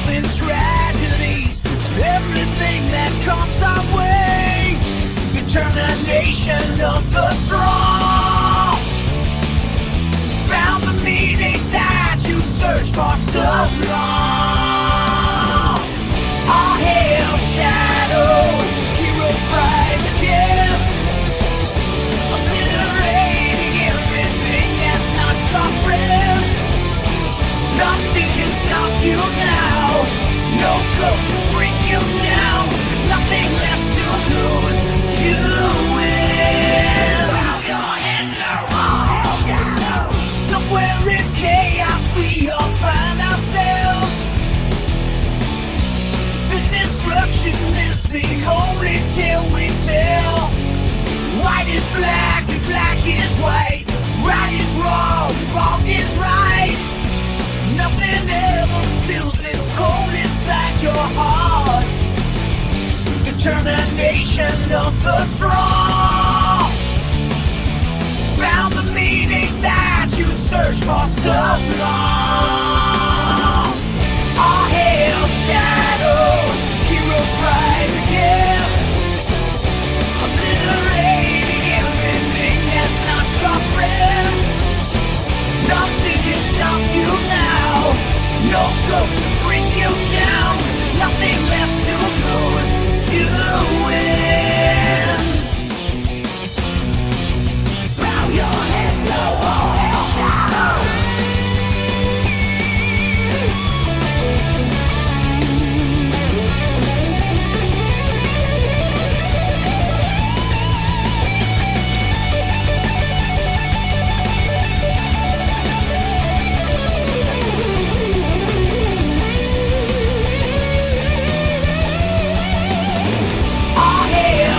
and tragedies, everything that comes our way. Determination of the strong found the meaning that you searched for so long. Our hail shadow, heroes rise again, obliterating everything that's not your friend. Nothing can stop you now, no ghost will bring you down. There's nothing left to lose, you win. Bow your heads low, all hail shadow. Somewhere in chaos we all find ourselves. This destruction is the only tale we tell. White is black and black is white, right is wrong, wrong is right. Nothing ever fills this hole inside your heart. Determination of the strong found the meaning that you searched for so long. All hail shadow, heroes rise again, obliterating everything that's not your friend. Nothing can stop you now, no ghost will bring you down. There's nothing left to lose, you win. Bow your head low, all hail shadow.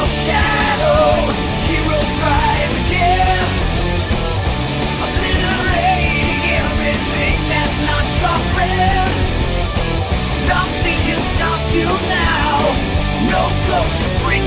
Shadow, heroes rise again, obliterating everything that's not your friend. Nothing can stop you now, no ghost will bring